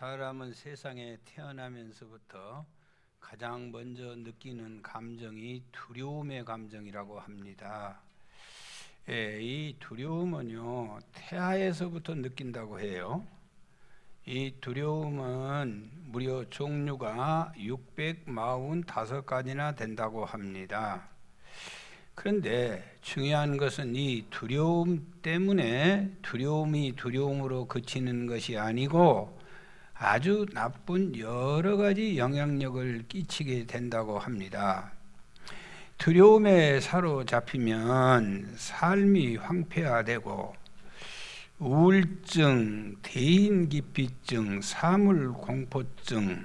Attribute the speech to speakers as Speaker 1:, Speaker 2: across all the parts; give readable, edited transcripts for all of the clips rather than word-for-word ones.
Speaker 1: 사람은 세상에 태어나면서부터 가장 먼저 느끼는 감정이 두려움의 감정이라고 합니다. 이 두려움은요, 태아에서부터 느낀다고 해요. 이 두려움은 무려 종류가 645가지나 된다고 합니다. 그런데 중요한 것은 이 두려움 때문에 두려움이 두려움으로 그치는 것이 아니고 아주 나쁜 여러 가지 영향력을 끼치게 된다고 합니다. 두려움에 사로잡히면 삶이 황폐화되고 우울증, 대인기피증, 사물공포증,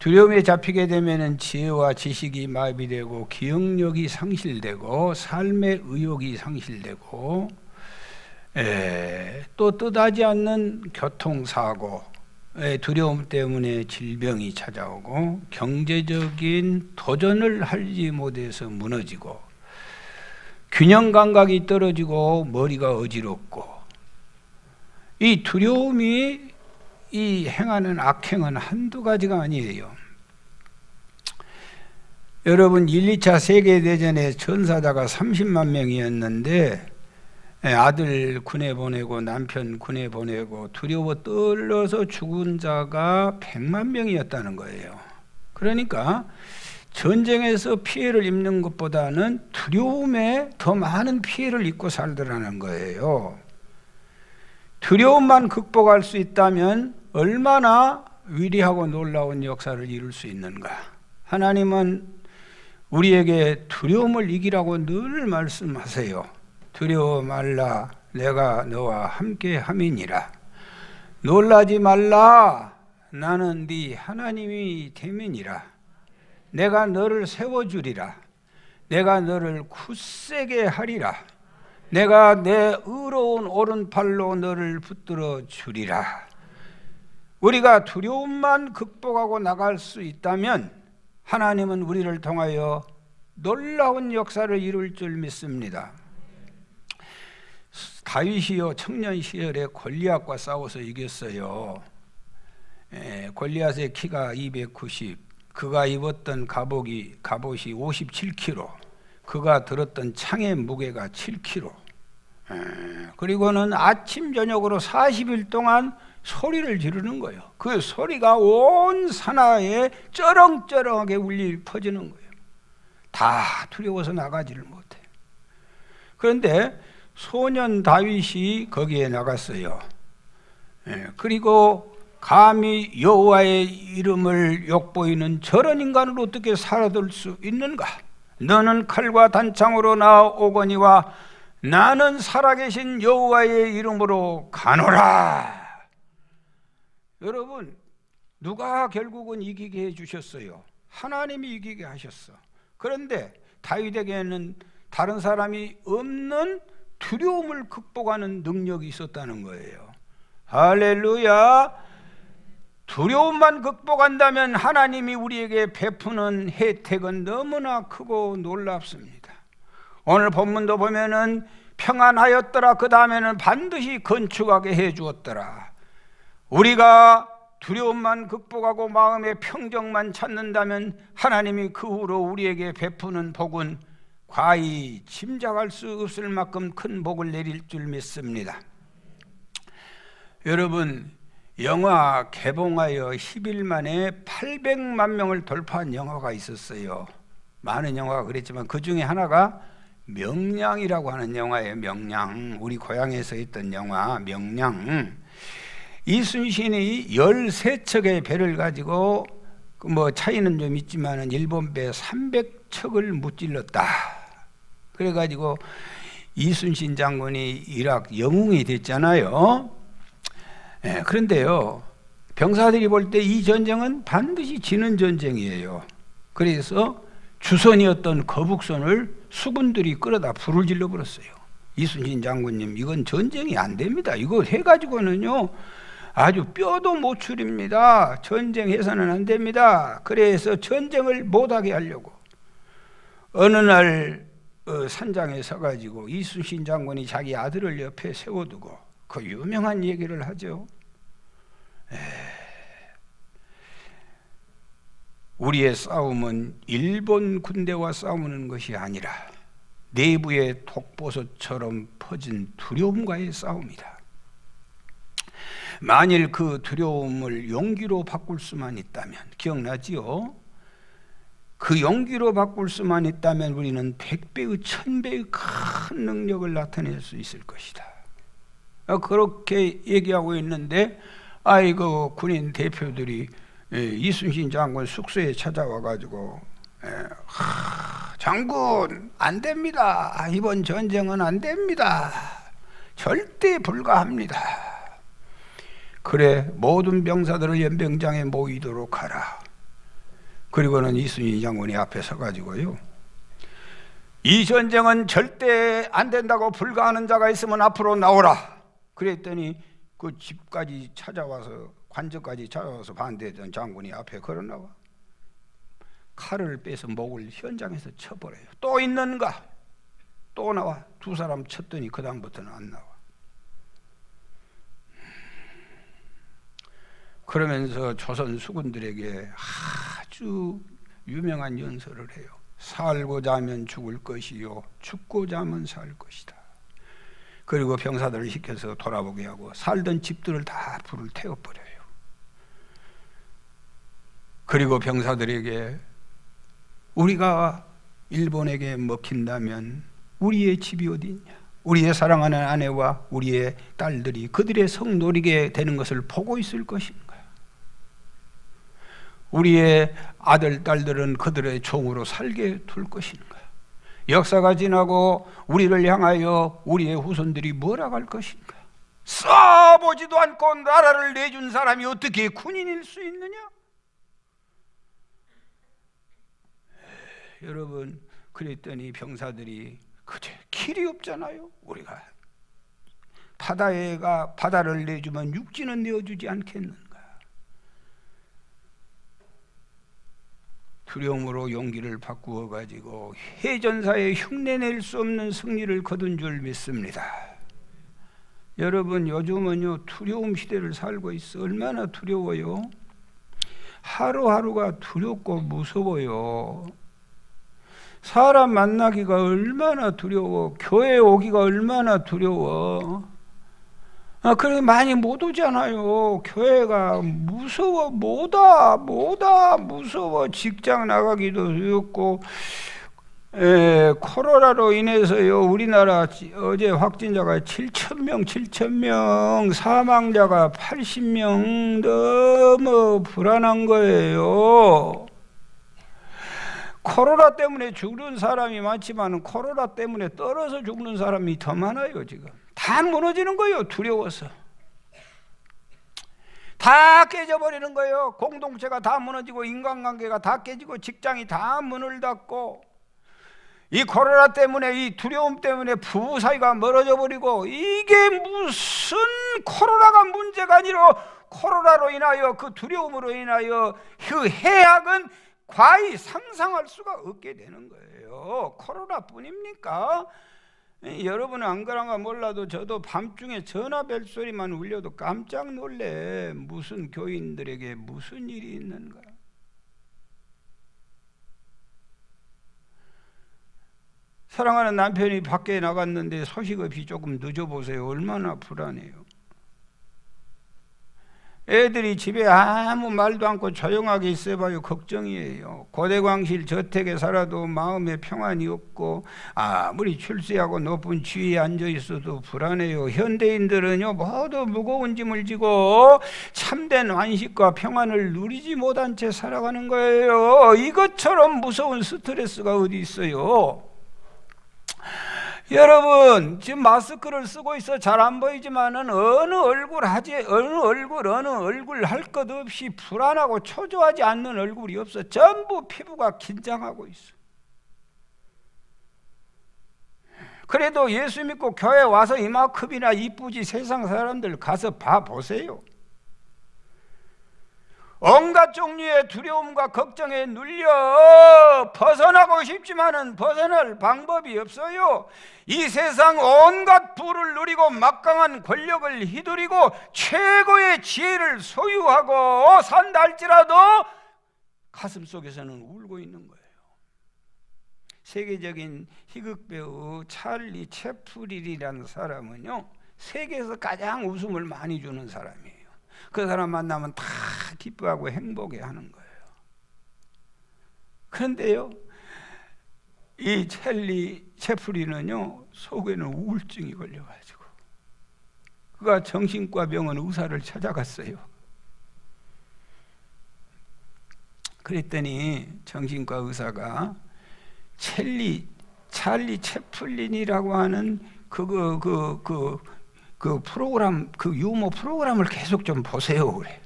Speaker 1: 두려움에 잡히게 되면 지혜와 지식이 마비되고 기억력이 상실되고 삶의 의욕이 상실되고 또 뜻하지 않는 교통사고, 두려움 때문에 질병이 찾아오고 경제적인 도전을 하지 못해서 무너지고 균형 감각이 떨어지고 머리가 어지럽고, 이 두려움이 이 행하는 악행은 한두 가지가 아니에요. 여러분, 1, 2차 세계대전에 전사자가 30만 명이었는데 아들 군에 보내고 남편 군에 보내고 두려워 떨려서 죽은 자가 100만 명이었다는 거예요. 그러니까 전쟁에서 피해를 입는 것보다는 두려움에 더 많은 피해를 입고 살더라는 거예요. 두려움만 극복할 수 있다면 얼마나 위대하고 놀라운 역사를 이룰 수 있는가. 하나님은 우리에게 두려움을 이기라고 늘 말씀하세요. 두려워 말라, 내가 너와 함께 함이니라. 놀라지 말라, 나는 네 하나님이 됨이니라. 내가 너를 세워주리라. 내가 너를 굳세게 하리라. 내가 내 의로운 오른팔로 너를 붙들어 주리라. 우리가 두려움만 극복하고 나갈 수 있다면 하나님은 우리를 통하여 놀라운 역사를 이룰 줄 믿습니다. 다윗이요, 청년 시절에 골리앗과 싸워서 이겼어요. 골리앗의 키가 290, 그가 입었던 갑옷이 57kg, 그가 들었던 창의 무게가 7kg. 그리고는 아침 저녁으로 40일 동안 소리를 지르는 거예요. 그 소리가 온 산하에 쩌렁쩌렁하게 울려 퍼지는 거예요. 다 두려워서 나가지를 못해. 그런데 소년 다윗이 거기에 나갔어요. 그리고 감히 여호와의 이름을 욕보이는 저런 인간을 어떻게 살아들 수 있는가? 너는 칼과 단창으로 나오거니와 나는 살아계신 여호와의 이름으로 가노라. 여러분, 누가 결국은 이기게 해주셨어요? 하나님이 이기게 하셨어. 그런데 다윗에게는 다른 사람이 없는 두려움을 극복하는 능력이 있었다는 거예요. 할렐루야. 두려움만 극복한다면 하나님이 우리에게 베푸는 혜택은 너무나 크고 놀랍습니다. 오늘 본문도 보면은 평안하였더라, 그 다음에는 반드시 건축하게 해주었더라. 우리가 두려움만 극복하고 마음의 평정만 찾는다면 하나님이 그 후로 우리에게 베푸는 복은 과히 짐작할 수 없을 만큼 큰 복을 내릴 줄 믿습니다. 여러분, 영화 개봉하여 10일 만에 800만 명을 돌파한 영화가 있었어요. 많은 영화가 그랬지만 그 중에 하나가 명량이라고 하는 영화예요. 명량, 우리 고향에서 있던 영화 명량. 이순신이 13척의 배를 가지고 뭐 차이는 좀 있지만 일본 배 300척을 무찔렀다. 그래가지고 이순신 장군이 이락 영웅이 됐잖아요. 그런데요, 병사들이 볼 때 이 전쟁은 반드시 지는 전쟁이에요. 그래서 주선이었던 거북선을 수군들이 끌어다 불을 질러버렸어요. 이순신 장군님, 이건 전쟁이 안 됩니다. 이거 해가지고는요 아주 뼈도 못 추립니다. 전쟁해서는 안 됩니다. 그래서 전쟁을 못하게 하려고 어느 날 산장에 서가지고 이순신 장군이 자기 아들을 옆에 세워두고 그 유명한 얘기를 하죠. 우리의 싸움은 일본 군대와 싸우는 것이 아니라 내부의 독버섯처럼 퍼진 두려움과의 싸움이다. 만일 그 두려움을 용기로 바꿀 수만 있다면, 기억나지요? 그 용기로 바꿀 수만 있다면 우리는 100배의 1000배의 큰 능력을 나타낼 수 있을 것이다. 그렇게 얘기하고 있는데 아이고 군인 대표들이 이순신 장군 숙소에 찾아와 가지고 장군 안 됩니다. 이번 전쟁은 안 됩니다. 절대 불가합니다. 그래, 모든 병사들을 연병장에 모이도록 하라. 그리고는 이순신 장군이 앞에 서가지고요, 이 전쟁은 절대 안 된다고 불가하는 자가 있으면 앞으로 나오라. 그랬더니 그 집까지 찾아와서, 관저까지 찾아와서 반대했던 장군이 앞에 걸어 나와 칼을 빼서 목을 현장에서 쳐버려요. 또 있는가? 또 나와. 두 사람 쳤더니 그 다음부터는 안 나와. 그러면서 조선 수군들에게 아주 유명한 연설을 해요. 살고자 하면 죽을 것이요 죽고자 하면 살 것이다. 그리고 병사들을 시켜서 돌아보게 하고 살던 집들을 다 불을 태워버려요. 그리고 병사들에게 우리가 일본에게 먹힌다면 우리의 집이 어디 있냐? 우리의 사랑하는 아내와 우리의 딸들이 그들의 성노리게 되는 것을 보고 있을 것인가? 우리의 아들, 딸들은 그들의 종으로 살게 둘 것인가? 역사가 지나고 우리를 향하여 우리의 후손들이 뭐라 할 것인가? 싸보지도 않고 나라를 내준 사람이 어떻게 군인일 수 있느냐? 여러분, 그랬더니 병사들이 그저 길이 없잖아요. 우리가 바다를 내주면 육지는 내어주지 않겠는가? 두려움으로 용기를 바꾸어 가지고 해전사에 흉내낼 수 없는 승리를 거둔 줄 믿습니다. 여러분, 요즘은요 두려움 시대를 살고 있어. 얼마나 두려워요? 하루하루가 두렵고 무서워요. 사람 만나기가 얼마나 두려워. 교회 오기가 얼마나 두려워. 그래 많이 못 오잖아요. 교회가 무서워. 뭐다 무서워. 직장 나가기도 두렵고. 코로나로 인해서요 우리나라 어제 확진자가 7,000명, 사망자가 80명. 너무 불안한 거예요. 코로나 때문에 죽는 사람이 많지만 코로나 때문에 떨어져 죽는 사람이 더 많아요. 지금 다 무너지는 거예요. 두려워서 다 깨져버리는 거예요. 공동체가 다 무너지고 인간관계가 다 깨지고 직장이 다 문을 닫고, 이 코로나 때문에, 이 두려움 때문에 부부 사이가 멀어져 버리고, 이게 무슨 코로나가 문제가 아니라 코로나로 인하여 그 두려움으로 인하여 그 해악은 과히 상상할 수가 없게 되는 거예요. 코로나뿐입니까? 여러분은 안 그런가 몰라도 저도 밤중에 전화 벨소리만 울려도 깜짝 놀래. 무슨 교인들에게 무슨 일이 있는가? 사랑하는 남편이 밖에 나갔는데 소식 없이 조금 늦어보세요. 얼마나 불안해요. 애들이 집에 아무 말도 않고 조용하게 있어봐요. 걱정이에요. 고대광실 저택에 살아도 마음에 평안이 없고, 아무리 출세하고 높은 지위에 앉아있어도 불안해요. 현대인들은요 모두 무거운 짐을 지고 참된 안식과 평안을 누리지 못한 채 살아가는 거예요. 이것처럼 무서운 스트레스가 어디 있어요? 여러분, 지금 마스크를 쓰고 있어 잘 안 보이지만은 어느 얼굴 할 것 없이 불안하고 초조하지 않는 얼굴이 없어. 전부 피부가 긴장하고 있어. 그래도 예수 믿고 교회 와서 이만큼이나 이쁘지 세상 사람들 가서 봐보세요. 온갖 종류의 두려움과 걱정에 눌려 벗어나고 싶지만은 벗어날 방법이 없어요. 이 세상 온갖 부를 누리고 막강한 권력을 휘두르고 최고의 지혜를 소유하고 산다 할지라도 가슴 속에서는 울고 있는 거예요. 세계적인 희극 배우 찰리 채플린이라는 사람은요, 세계에서 가장 웃음을 많이 주는 사람이에요. 그 사람 만나면 다 기뻐하고 행복해 하는 거예요. 그런데요, 이 찰리 채플린은요, 속에는 우울증이 걸려가지고 그가 정신과 병원 의사를 찾아갔어요. 그랬더니 정신과 의사가 찰리 채플린이라고 하는 그 프로그램, 그 유머 프로그램을 계속 좀 보세요 그래.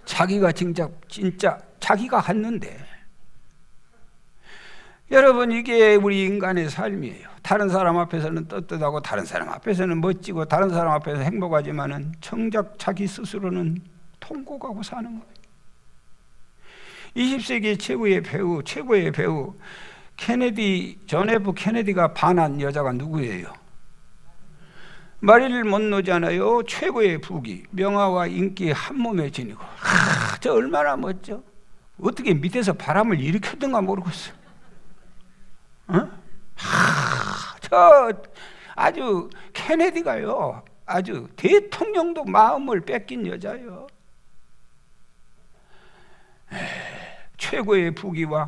Speaker 1: 자기가 진짜 자기가 했는데. 여러분, 이게 우리 인간의 삶이에요. 다른 사람 앞에서는 떳떳하고 다른 사람 앞에서는 멋지고 다른 사람 앞에서 행복하지만은 정작 자기 스스로는 통곡하고 사는 거예요. 20세기 최고의 배우 존 F 케네디가 반한 여자가 누구예요? 마릴린 먼로잖아요. 최고의 부귀, 명화와 인기 한 몸에 지니고. 저 얼마나 멋져? 어떻게 밑에서 바람을 일으켰던가 모르겠어요. 저 아주 케네디가요, 아주 대통령도 마음을 뺏긴 여자예요. 최고의 부귀와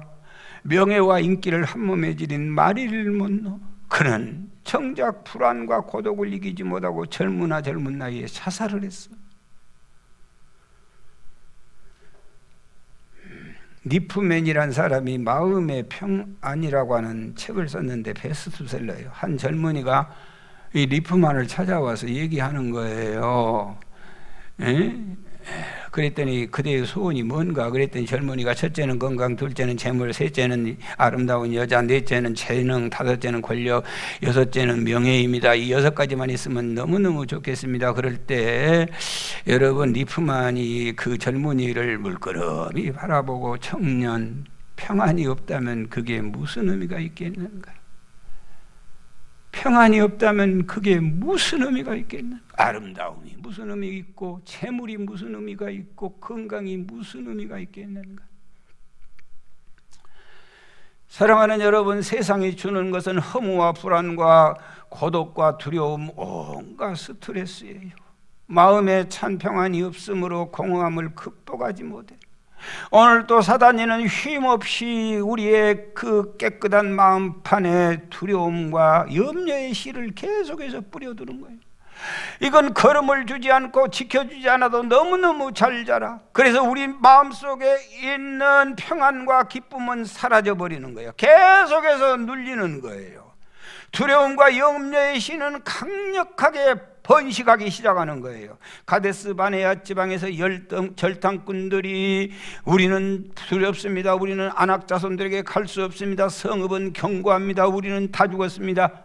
Speaker 1: 명예와 인기를 한 몸에 지닌 마릴린 먼로, 그는 정작 불안과 고독을 이기지 못하고 젊은 나이에 자살을 했어. 리프맨이란 사람이 마음의 평안이라고 하는 책을 썼는데 베스트셀러예요. 한 젊은이가 이 리프만을 찾아와서 얘기하는 거예요. 그랬더니 그대의 소원이 뭔가? 그랬더니 젊은이가 첫째는 건강, 둘째는 재물, 셋째는 아름다운 여자, 넷째는 재능, 다섯째는 권력, 여섯째는 명예입니다. 이 6가지만 있으면 너무너무 좋겠습니다. 그럴 때 여러분, 리프만이 그 젊은이를 물끄러미 바라보고 청년, 평안이 없다면 그게 무슨 의미가 있겠는가? 평안이 없다면 그게 무슨 의미가 있겠나? 아름다움이 무슨 의미 있고, 재물이 무슨 의미가 있고, 건강이 무슨 의미가 있겠는가? 사랑하는 여러분, 세상이 주는 것은 허무와 불안과 고독과 두려움, 온갖 스트레스예요. 마음에 찬 평안이 없으므로 공허함을 극복하지 못해. 오늘 또 사단이는 쉼없이 우리의 그 깨끗한 마음판에 두려움과 염려의 씨를 계속해서 뿌려두는 거예요. 이건 걸음을 주지 않고 지켜주지 않아도 너무너무 잘 자라. 그래서 우리 마음속에 있는 평안과 기쁨은 사라져버리는 거예요. 계속해서 눌리는 거예요. 두려움과 염려의 씨는 강력하게 번식하기 시작하는 거예요. 가데스 바네아 지방에서 절당꾼들이 우리는 두렵습니다. 우리는 안악자손들에게 갈 수 없습니다. 성읍은 견고합니다. 우리는 다 죽었습니다.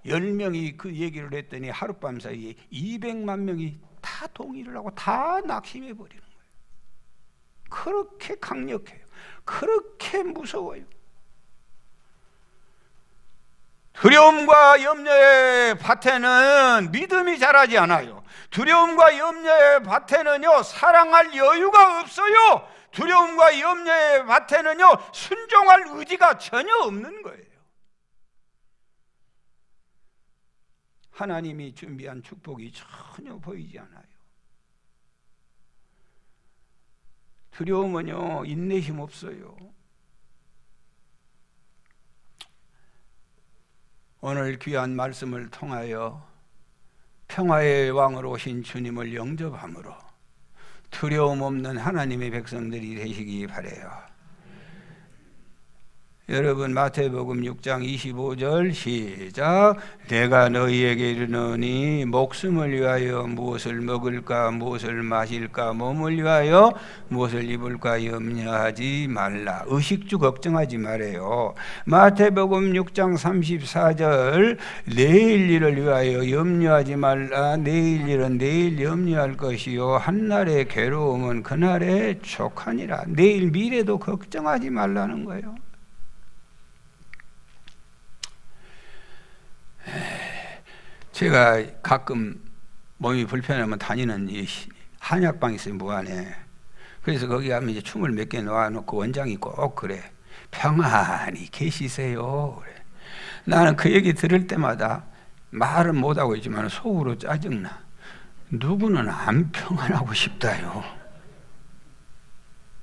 Speaker 1: 10명이 그 얘기를 했더니 하룻밤 사이에 200만 명이 다 동의를 하고 다 낙심해 버리는 거예요. 그렇게 강력해요. 그렇게 무서워요. 두려움과 염려의 밭에는 믿음이 자라지 않아요. 두려움과 염려의 밭에는요, 사랑할 여유가 없어요. 두려움과 염려의 밭에는요, 순종할 의지가 전혀 없는 거예요. 하나님이 준비한 축복이 전혀 보이지 않아요. 두려움은요, 인내심 없어요. 오늘 귀한 말씀을 통하여 평화의 왕으로 오신 주님을 영접함으로 두려움 없는 하나님의 백성들이 되시기 바라요. 여러분, 마태복음 6장 25절 시작. 내가 너희에게 이르노니 목숨을 위하여 무엇을 먹을까, 무엇을 마실까, 몸을 위하여 무엇을 입을까 염려하지 말라. 의식주 걱정하지 말아요. 마태복음 6장 34절 내일 일을 위하여 염려하지 말라. 내일 일은 내일 염려할 것이요 한날의 괴로움은 그날의 족하니라. 내일 미래도 걱정하지 말라는 거예요. 제가 가끔 몸이 불편하면 다니는 이 한약방에 있어요. 무안에 그래서 거기 가면 이제 춤을 몇 개 놓아놓고 원장이 꼭 그래. 평안히 계시세요. 그래. 나는 그 얘기 들을 때마다 말은 못하고 있지만 속으로 짜증나. 누구는 안 평안하고 싶다요.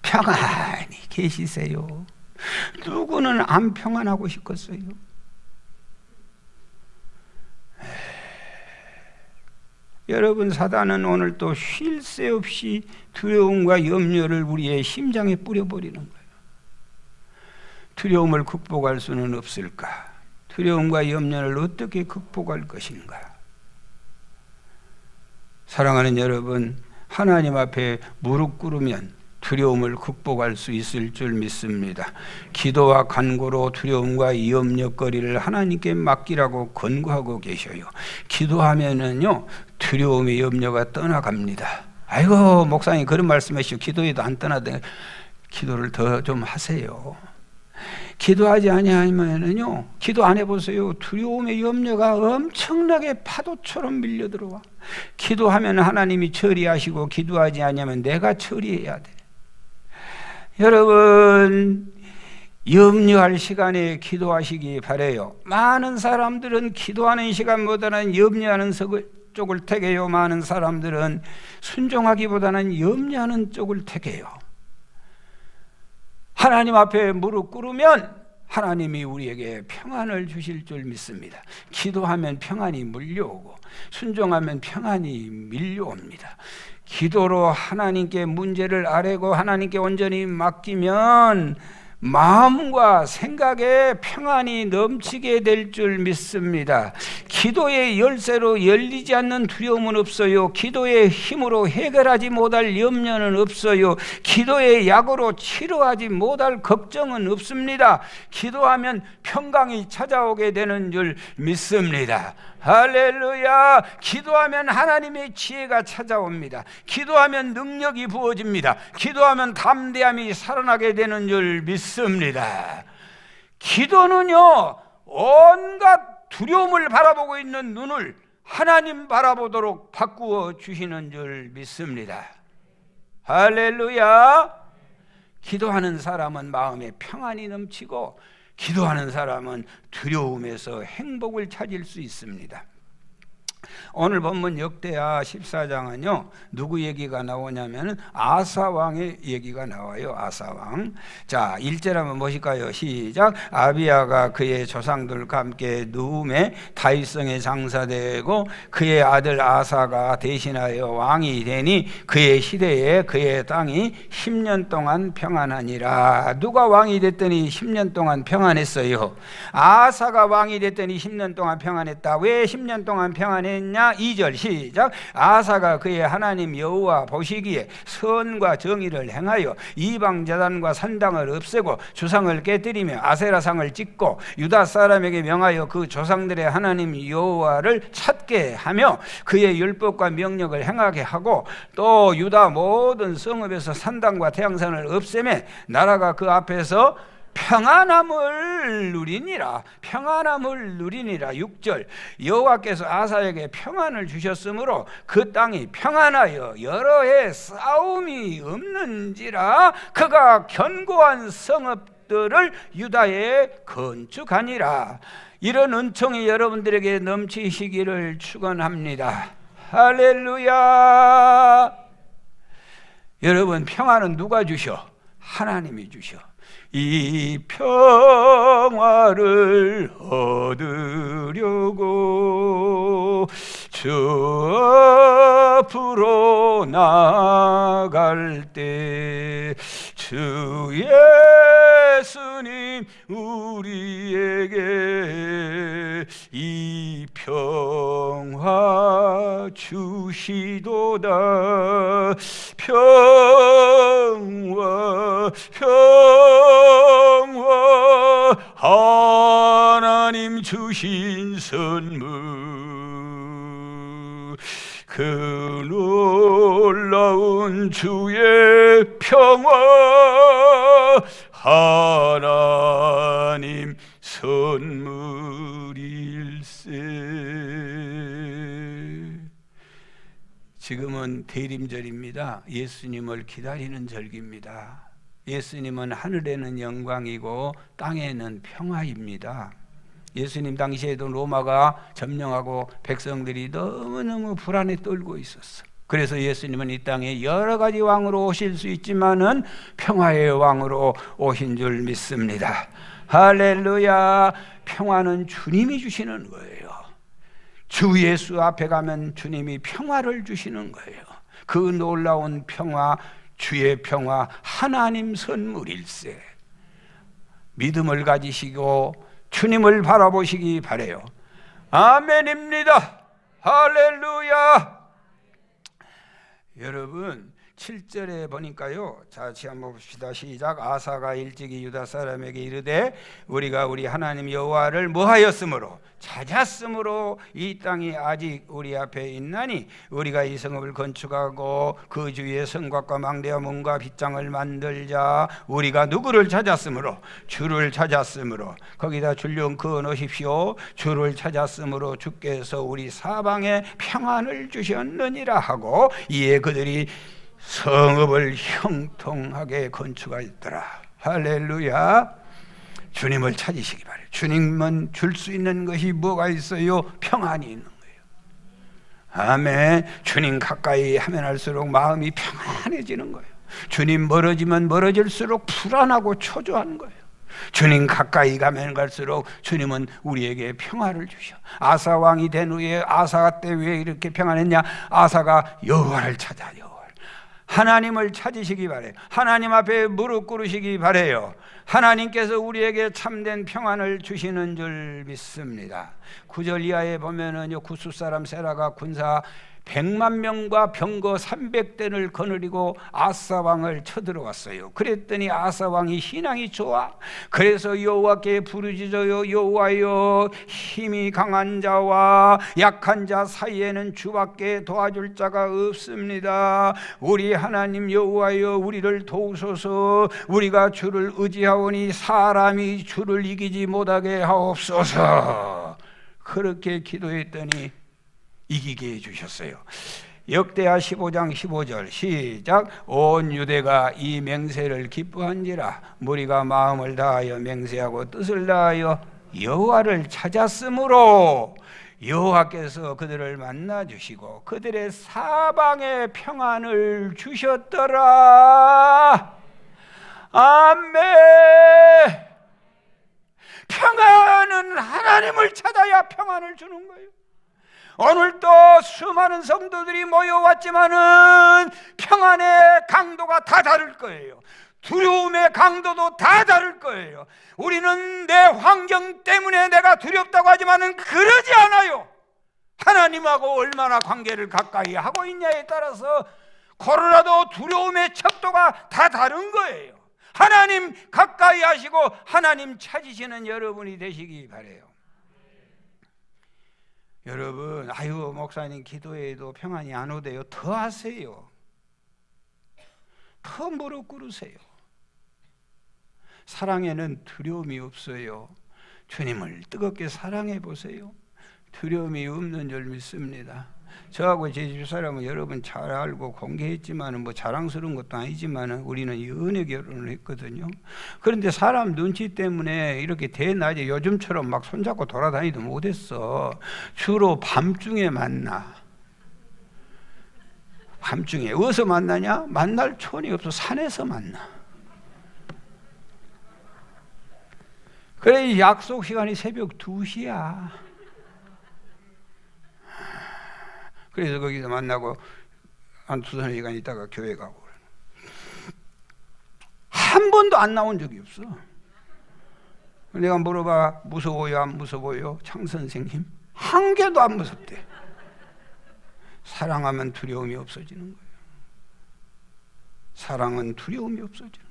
Speaker 1: 평안히 계시세요. 누구는 안 평안하고 싶겠어요? 여러분, 사단은 오늘 또 쉴 새 없이 두려움과 염려를 우리의 심장에 뿌려버리는 거예요. 두려움을 극복할 수는 없을까? 두려움과 염려를 어떻게 극복할 것인가? 사랑하는 여러분, 하나님 앞에 무릎 꿇으면 두려움을 극복할 수 있을 줄 믿습니다. 기도와 간구로 두려움과 염려거리를 하나님께 맡기라고 권고하고 계셔요. 기도하면은요, 두려움의 염려가 떠나갑니다. 아이고, 목사님 그런 말씀하시오. 기도해도 안 떠나대. 기도를 더 좀 하세요. 기도하지 아니하면은요, 기도 안 해보세요. 두려움의 염려가 엄청나게 파도처럼 밀려 들어와. 기도하면 하나님이 처리하시고, 기도하지 아니하면 내가 처리해야 돼. 여러분, 염려할 시간에 기도하시기 바래요. 많은 사람들은 기도하는 시간보다는 염려하는 쪽을 택해요. 많은 사람들은 순종하기보다는 염려하는 쪽을 택해요. 하나님 앞에 무릎 꿇으면 하나님이 우리에게 평안을 주실 줄 믿습니다. 기도하면 평안이 물려오고 순종하면 평안이 밀려옵니다. 기도로 하나님께 문제를 아뢰고 하나님께 온전히 맡기면 마음과 생각에 평안이 넘치게 될 줄 믿습니다. 기도의 열쇠로 열리지 않는 두려움은 없어요. 기도의 힘으로 해결하지 못할 염려는 없어요. 기도의 약으로 치료하지 못할 걱정은 없습니다. 기도하면 평강이 찾아오게 되는 줄 믿습니다. 할렐루야. 기도하면 하나님의 지혜가 찾아옵니다. 기도하면 능력이 부어집니다. 기도하면 담대함이 살아나게 되는 줄 믿습니다. 기도는요, 온갖 두려움을 바라보고 있는 눈을 하나님 바라보도록 바꾸어 주시는 줄 믿습니다. 할렐루야. 기도하는 사람은 마음에 평안이 넘치고 기도하는 사람은 두려움에서 행복을 찾을 수 있습니다. 오늘 본문 역대하 14장은요 누구 얘기가 나오냐면 아사왕의 얘기가 나와요. 아사왕. 자, 1절 한번 보실까요? 시작. 아비야가 그의 조상들과 함께 누움에 다윗성에 장사되고 그의 아들 아사가 대신하여 왕이 되니 그의 시대에 그의 땅이 10년 동안 평안하니라. 누가 왕이 됐더니 10년 동안 평안했어요? 아사가 왕이 됐더니 10년 동안 평안했다. 왜 10년 동안 평안했냐? 2절 시작. 아사가 그의 하나님 여호와 보시기에 선과 정의를 행하여 이방 제단과 산당을 없애고 주상을 깨뜨리며 아세라상을 찍고 유다 사람에게 명하여 그 조상들의 하나님 여호와를 찾게 하며 그의 율법과 명령을 행하게 하고 또 유다 모든 성읍에서 산당과 태양산을 없애매 나라가 그 앞에서 평안함을 누리니라. 평안함을 누리니라. 6절. 여호와께서 아사에게 평안을 주셨으므로 그 땅이 평안하여 여러 해 싸움이 없는지라. 그가 견고한 성읍들을 유다에 건축하니라. 이런 은총이 여러분들에게 넘치시기를 축원합니다. 할렐루야. 여러분, 평안은 누가 주셔? 하나님이 주셔. 이 평화를 얻으려고 저 앞으로 나갈 때 주 예수님 우리에게 이 평화 주시도다. 평화 하나님 주신 선물 그 놀라운 주의 평화 하나님 선물일세. 지금은 대림절입니다. 예수님을 기다리는 절기입니다. 예수님은 하늘에는 영광이고 땅에는 평화입니다. 예수님 당시에도 로마가 점령하고 백성들이 너무너무 불안에 떨고 있었어. 그래서 예수님은 이 땅에 여러 가지 왕으로 오실 수 있지만은 평화의 왕으로 오신 줄 믿습니다. 할렐루야. 평화는 주님이 주시는 거예요. 주 예수 앞에 가면 주님이 평화를 주시는 거예요. 그 놀라운 평화, 주의 평화, 하나님 선물일세. 믿음을 가지시고 주님을 바라보시기 바라요. 아멘입니다. 할렐루야. 여러분 7절에 보니까요, 자, 같이 한번 봅시다. 시작. 아사가 일찍이 유다 사람에게 이르되 우리가 우리 하나님 여호와를 뭐하였으므로 찾았으므로 이 땅이 아직 우리 앞에 있나니 우리가 이 성읍을 건축하고 그 주위에 성곽과 망대와 문과 빗장을 만들자. 우리가 누구를 찾았으므로? 주를 찾았으므로. 거기다 줄령 그어 놓으십시오. 주를 찾았으므로 주께서 우리 사방에 평안을 주셨느니라 하고 이에 그들이 성읍을 형통하게 건축하였더라. 할렐루야. 주님을 찾으시기 바래요. 주님은 줄 수 있는 것이 뭐가 있어요? 평안이 있는 거예요. 아멘. 주님 가까이 하면 할수록 마음이 평안해지는 거예요. 주님 멀어지면 멀어질수록 불안하고 초조한 거예요. 주님 가까이 가면 갈수록 주님은 우리에게 평화를 주셔. 아사 왕이 된 후에 아사 때 왜 이렇게 평안했냐? 아사가 여호와를 찾아요. 하나님을 찾으시기 바래요. 하나님 앞에 무릎 꿇으시기 바래요. 하나님께서 우리에게 참된 평안을 주시는 줄 믿습니다. 9절 이하에 보면은요, 구스 사람 세라가 군사 100만 명과 병거 300대를 거느리고 아사 왕을 쳐들어왔어요. 그랬더니 아사 왕이 신앙이 좋아. 그래서 여호와께 부르짖어요. 여호와여, 힘이 강한 자와 약한 자 사이에는 주밖에 도와줄 자가 없습니다. 우리 하나님 여호와여, 우리를 도우소서. 우리가 주를 의지하오니 사람이 주를 이기지 못하게 하옵소서. 그렇게 기도했더니 이기게 해주셨어요. 역대하 15장 15절 시작. 온 유대가 이 맹세를 기뻐한지라. 무리가 마음을 다하여 맹세하고 뜻을 다하여 여호와를 찾았으므로 여호와께서 그들을 만나 주시고 그들의 사방에 평안을 주셨더라. 아멘. 평안은 하나님을 찾아야 평안을 주는 거예요. 오늘도 수많은 성도들이 모여왔지만은 평안의 강도가 다 다를 거예요. 두려움의 강도도 다 다를 거예요. 우리는 내 환경 때문에 내가 두렵다고 하지만은 그러지 않아요. 하나님하고 얼마나 관계를 가까이 하고 있냐에 따라서 코로나도 두려움의 척도가 다 다른 거예요. 하나님 가까이 하시고 하나님 찾으시는 여러분이 되시기 바라요. 여러분, 아유 목사님 기도해도 평안이 안 오대요. 더 하세요. 더 무릎 꿇으세요. 사랑에는 두려움이 없어요. 주님을 뜨겁게 사랑해 보세요. 두려움이 없는 줄 믿습니다. 저하고 제 집사람은 여러분 잘 알고 공개했지만 뭐 자랑스러운 것도 아니지만 우리는 연애 결혼을 했거든요. 그런데 사람 눈치 때문에 이렇게 대낮에 요즘처럼 막 손잡고 돌아다니도 못했어. 주로 밤중에 만나. 밤중에 어디서 만나냐? 만날 촌이 없어. 산에서 만나. 그래, 약속 시간이 새벽 2시야. 그래서 거기서 만나고 한 2-3시간 있다가 교회 가고. 한 번도 안 나온 적이 없어. 내가 물어봐, 무서워요 안 무서워요? 장 선생님 한 개도 안 무섭대. 사랑하면 두려움이 없어지는 거예요. 사랑은 두려움이 없어지는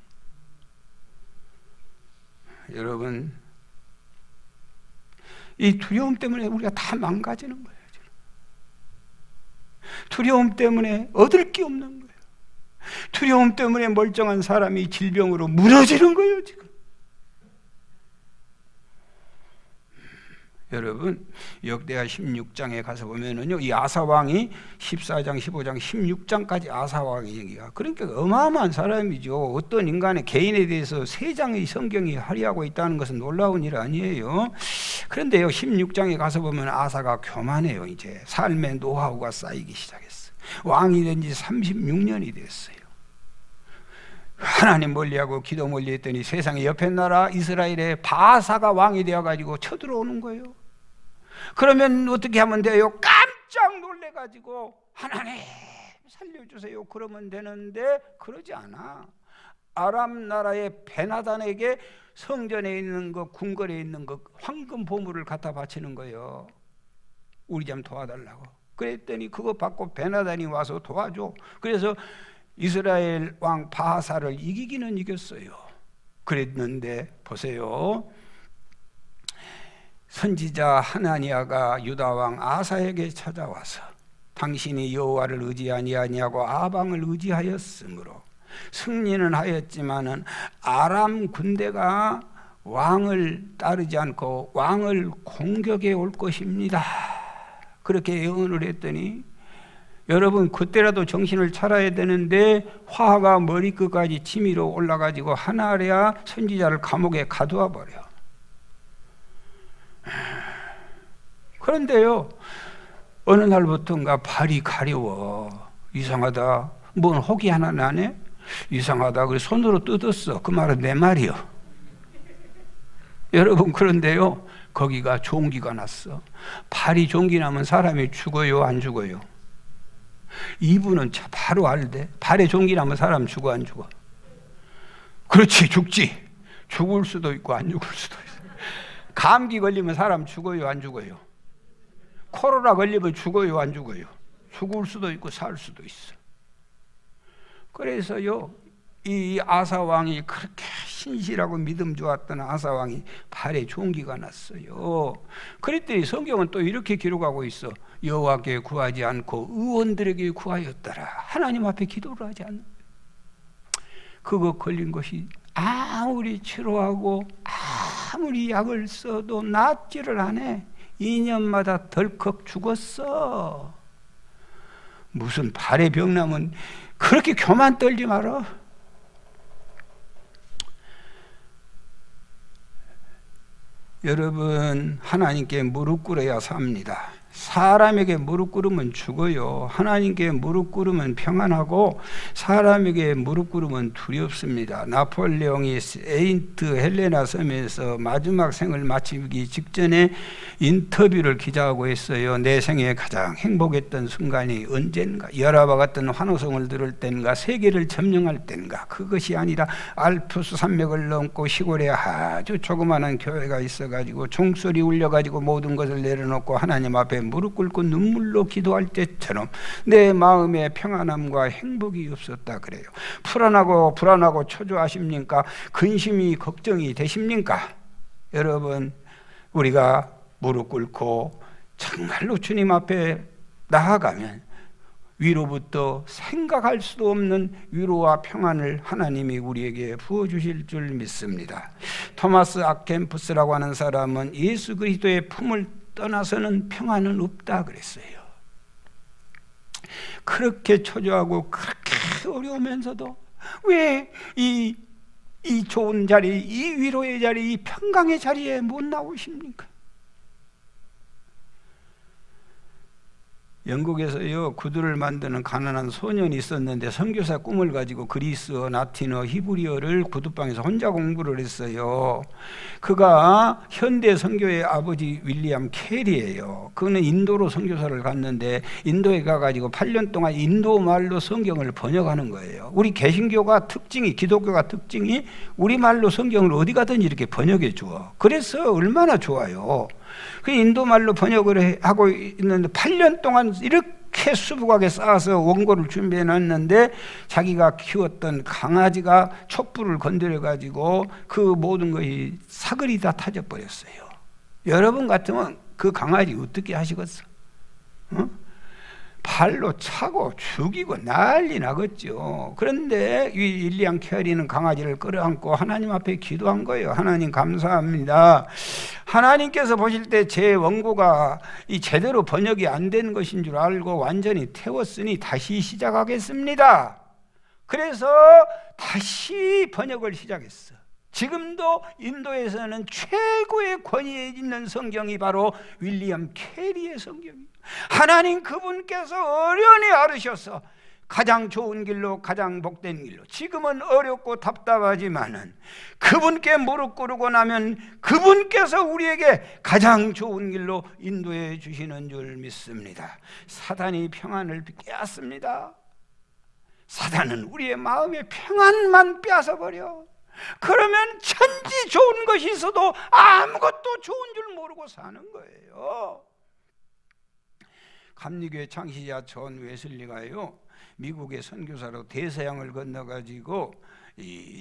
Speaker 1: 거예요. 여러분, 이 두려움 때문에 우리가 다 망가지는 거예요. 두려움 때문에 얻을 게 없는 거예요. 두려움 때문에 멀쩡한 사람이 질병으로 무너지는 거예요. 지금 여러분 역대하 16장에 가서 보면은요, 이 아사 왕이 14장, 15장, 16장까지 아사 왕의 얘기가, 그러니까 어마어마한 사람이죠. 어떤 인간의 개인에 대해서 3장의 성경이 할애하고 있다는 것은 놀라운 일 아니에요. 그런데요, 16장에 가서 보면 아사가 교만해요. 이제 삶의 노하우가 쌓이기 시작했어요. 왕이 된 지 36년이 됐어요. 하나님 멀리하고 기도 멀리했더니 세상의 옆에 나라 이스라엘의 바사가 왕이 되어가지고 쳐들어오는 거예요. 그러면 어떻게 하면 돼요? 깜짝 놀래가지고 하나님 살려주세요 그러면 되는데, 그러지 않아. 아람 나라의 베나단에게 성전에 있는 것, 궁궐에 있는 것, 황금 보물을 갖다 바치는 거예요. 우리 좀 도와달라고. 그랬더니 그거 받고 베나단이 와서 도와줘. 그래서 이스라엘 왕 바하사를 이기기는 이겼어요. 그랬는데 보세요, 선지자 하나니아가 유다 왕 아사에게 찾아와서 당신이 여호와를 의지하니 아니하고 아방을 의지하였으므로 승리는 하였지만은 아람 군대가 왕을 따르지 않고 왕을 공격해 올 것입니다. 그렇게 예언을 했더니, 여러분 그때라도 정신을 차려야 되는데 화가 머리끝까지 치밀어 올라가지고 하나랴 선지자를 감옥에 가두어 버려. 그런데요, 어느 날부터인가 발이 가려워. 이상하다. 뭔 혹이 하나 나네? 이상하다. 그래서 손으로 뜯었어. 그 말은 내 말이요. 여러분, 그런데요, 거기가 종기가 났어. 발이 종기 나면 사람이 죽어요, 안 죽어요? 이분은 바로 알대. 발에 종기 나면 사람 죽어, 안 죽어? 그렇지, 죽지. 죽을 수도 있고 안 죽을 수도 있어. 감기 걸리면 사람 죽어요, 안 죽어요? 코로나 걸리면 죽어요, 안 죽어요? 죽을 수도 있고 살 수도 있어. 그래서요, 이 아사 왕이 그렇게 신실하고 믿음 좋았던 아사 왕이 발에 종기가 났어요. 그랬더니 성경은 또 이렇게 기록하고 있어. 여호와께 구하지 않고 의원들에게 구하였더라. 하나님 앞에 기도를 하지 않는. 그거 걸린 것이 아무리 치료하고 아무리 약을 써도 낫지를 않아. 2년마다 덜컥 죽었어. 무슨 발에 병 나면 그렇게 교만 떨지 마라. 여러분, 하나님께 무릎 꿇어야 삽니다. 사람에게 무릎 꿇으면 죽어요. 하나님께 무릎 꿇으면 평안하고 사람에게 무릎 꿇으면 두렵습니다. 나폴레옹이 세인트 헬레나 섬에서 마지막 생을 마치기 직전에 인터뷰를 기자하고 했어요. 내 생에 가장 행복했던 순간이 언젠가, 열아와 같은 환호성을 들을 땐가, 세계를 점령할 땐가. 그것이 아니라 알프스 산맥을 넘고 시골에 아주 조그마한 교회가 있어가지고 종소리 울려가지고 모든 것을 내려놓고 하나님 앞에 무릎 꿇고 눈물로 기도할 때처럼 내 마음에 평안함과 행복이 없었다 그래요. 불안하고 초조하십니까? 근심이 걱정이 되십니까? 여러분, 우리가 무릎 꿇고 정말로 주님 앞에 나아가면 위로부터 생각할 수도 없는 위로와 평안을 하나님이 우리에게 부어주실 줄 믿습니다. 토마스 아켄푸스라고 하는 사람은 예수 그리스도의 품을 떠나서는 평안은 없다 그랬어요. 그렇게 초조하고 그렇게 어려우면서도 왜 이 좋은 자리, 이 위로의 자리, 이 평강의 자리에 못 나오십니까? 영국에서요, 구두를 만드는 가난한 소년이 있었는데 선교사 꿈을 가지고 그리스어, 라틴어, 히브리어를 구두방에서 혼자 공부를 했어요. 그가 현대 선교의 아버지 윌리엄 캐리예요. 그는 인도로 선교사를 갔는데 인도에 가가지고 8년 동안 인도 말로 성경을 번역하는 거예요. 우리 개신교가 특징이, 기독교가 특징이 우리말로 성경을 어디 가든지 이렇게 번역해 줘. 그래서 얼마나 좋아요. 그 인도 말로 번역을 하고 있는데 8년 동안 이렇게 수북하게 쌓아서 원고를 준비해 놨는데 자기가 키웠던 강아지가 촛불을 건드려 가지고 그 모든 것이 사글이 다 타져 버렸어요. 여러분 같으면 그 강아지 어떻게 하시겠어? 어? 발로 차고 죽이고 난리 나겠죠. 그런데 이 윌리엄 캐리는 강아지를 끌어안고 하나님 앞에 기도한 거예요. 하나님 감사합니다. 하나님께서 보실 때 제 원고가 이 제대로 번역이 안 된 것인 줄 알고 완전히 태웠으니 다시 시작하겠습니다. 그래서 다시 번역을 시작했어. 지금도 인도에서는 최고의 권위에 있는 성경이 바로 윌리엄 캐리의 성경이에요. 하나님 그분께서 어련히 아르셔서 가장 좋은 길로, 가장 복된 길로, 지금은 어렵고 답답하지만은 그분께 무릎 꿇고 나면 그분께서 우리에게 가장 좋은 길로 인도해 주시는 줄 믿습니다. 사단이 평안을 빼앗습니다. 사단은 우리의 마음의 평안만 빼앗아버려. 그러면 천지 좋은 것이 있어도 아무것도 좋은 줄 모르고 사는 거예요. 감리교회 창시자 존 웨슬리가요, 미국의 선교사로 대서양을 건너가지고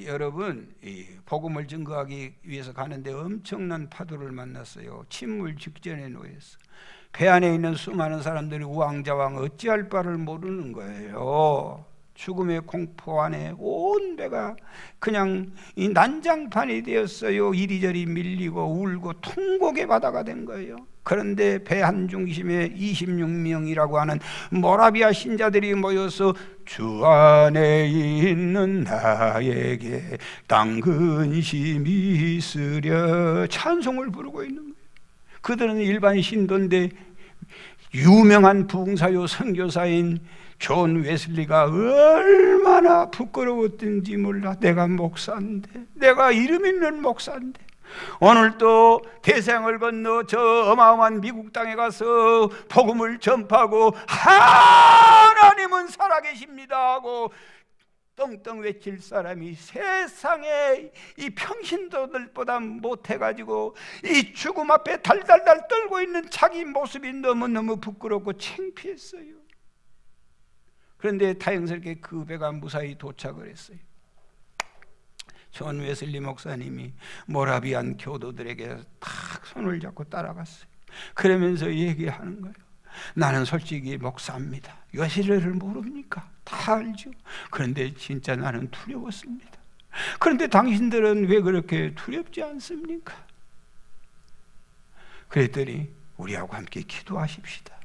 Speaker 1: 여러분 복음을 증거하기 위해서 가는데 엄청난 파도를 만났어요. 침몰 직전에 놓였어. 배 안에 있는 수많은 사람들이 우왕좌왕 어찌할 바를 모르는 거예요. 죽음의 공포 안에 온 배가 그냥 이 난장판이 되었어요. 이리저리 밀리고 울고 통곡의 바다가 된 거예요. 그런데 배 한 중심에 26명이라고 하는 모라비아 신자들이 모여서 주 안에 있는 나에게 땅 근심이 있으랴 찬송을 부르고 있는 거예요. 그들은 일반 신도인데 유명한 부흥사요 선교사인 존 웨슬리가 얼마나 부끄러웠던지 몰라. 내가 목사인데, 내가 이름 있는 목사인데 오늘도 대서양을 건너 저 어마어마한 미국 땅에 가서 복음을 전파하고 하나님은 살아계십니다 하고 떵떵 외칠 사람이 세상에 이 평신도들보다 못해가지고 이 죽음 앞에 달달달 떨고 있는 자기 모습이 너무너무 부끄럽고 창피했어요. 그런데 다행스럽게 그 배가 무사히 도착을 했어요. 존 웨슬리 목사님이 모라비안 교도들에게 탁 손을 잡고 따라갔어요. 그러면서 얘기하는 거예요. 나는 솔직히 목사입니다. 웨슬리를 모릅니까? 다 알죠. 그런데 진짜 나는 두려웠습니다. 그런데 당신들은 왜 그렇게 두렵지 않습니까? 그랬더니 우리하고 함께 기도하십시다.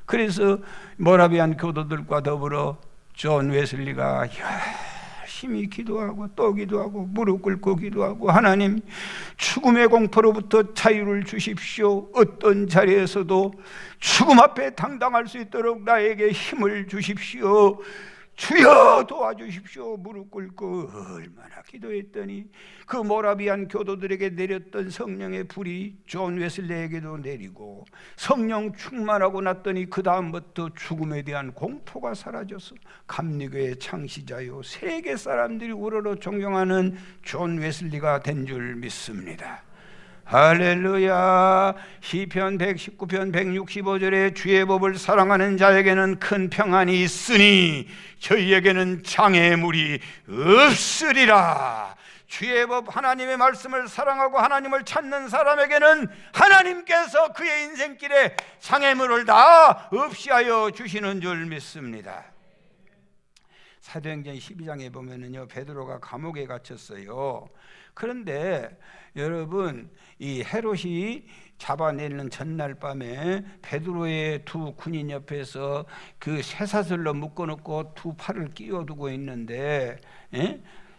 Speaker 1: 그래서 모라비안 교도들과 더불어 존 웨슬리가 열심히 기도하고 또 기도하고 무릎 꿇고 기도하고 하나님 죽음의 공포로부터 자유를 주십시오. 어떤 자리에서도 죽음 앞에 당당할 수 있도록 나에게 힘을 주십시오. 주여 도와주십시오. 무릎 꿇고 얼마나 기도했더니 그 모라비안 교도들에게 내렸던 성령의 불이 존 웨슬리에게도 내리고 성령 충만하고 났더니 그 다음부터 죽음에 대한 공포가 사라져서 감리교의 창시자요 세계 사람들이 우러러 존경하는 존 웨슬리가 된 줄 믿습니다. 할렐루야. 시편 119편 165절에 주의 법을 사랑하는 자에게는 큰 평안이 있으니 저희에게는 장애물이 없으리라. 주의 법 하나님의 말씀을 사랑하고 하나님을 찾는 사람에게는 하나님께서 그의 인생길에 장애물을 다 없이하여 주시는 줄 믿습니다. 사도행전 12장에 보면은요, 베드로가 감옥에 갇혔어요. 그런데 여러분 이 헤롯이 잡아내는 전날 밤에 베드로의 두 군인 옆에서 그 쇠사슬로 묶어놓고 두 팔을 끼워두고 있는데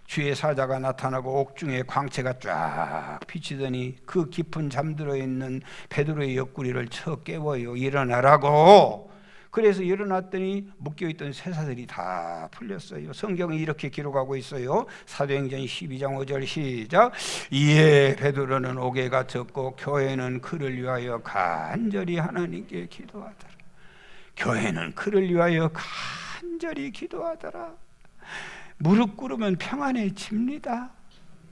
Speaker 1: 주의 사자가 나타나고 옥중에 광채가 쫙 비치더니 그 깊은 잠들어 있는 베드로의 옆구리를 쳐 깨워요. 일어나라고. 그래서 일어났더니 묶여있던 쇠사슬이 다 풀렸어요. 성경이 이렇게 기록하고 있어요. 사도행전 12장 5절 시작. 이에 베드로는 옥에 갇혔고 교회는 그를 위하여 간절히 하나님께 기도하더라. 교회는 그를 위하여 간절히 기도하더라. 무릎 꿇으면 평안해집니다.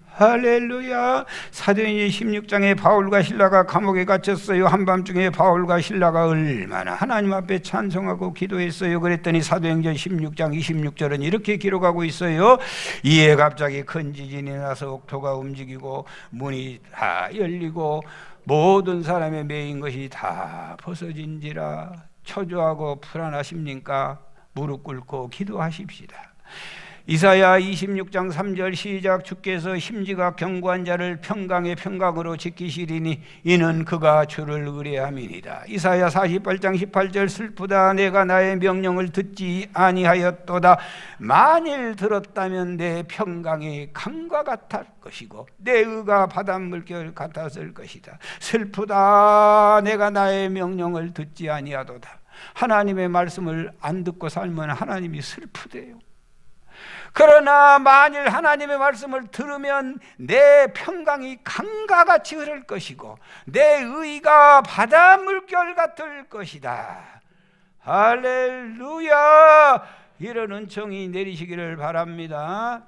Speaker 1: 할렐루야. 사도행전 16장에 바울과 실라가 감옥에 갇혔어요. 한밤중에 바울과 실라가 얼마나 하나님 앞에 찬송하고 기도했어요. 그랬더니 사도행전 16장 26절은 이렇게 기록하고 있어요. 이에 갑자기 큰 지진이 나서 옥토가 움직이고 문이 다 열리고 모든 사람의 매인 것이 다 벗어진지라. 초조하고 불안하십니까? 무릎 꿇고 기도하십시다. 이사야 26장 3절 시작. 주께서 심지가 견고한 자를 평강의 평강으로 지키시리니 이는 그가 주를 의뢰함이니이다. 이사야 48장 18절 슬프다 내가 나의 명령을 듣지 아니하였도다. 만일 들었다면 내 평강이 강과 같을 것이고 내 의가 바닷물결 같았을 것이다. 슬프다 내가 나의 명령을 듣지 아니하도다. 하나님의 말씀을 안 듣고 살면 하나님이 슬프대요. 그러나 만일 하나님의 말씀을 들으면 내 평강이 강과 같이 흐를 것이고 내 의가 바다 물결 같을 것이다. 할렐루야. 이런 은총이 내리시기를 바랍니다.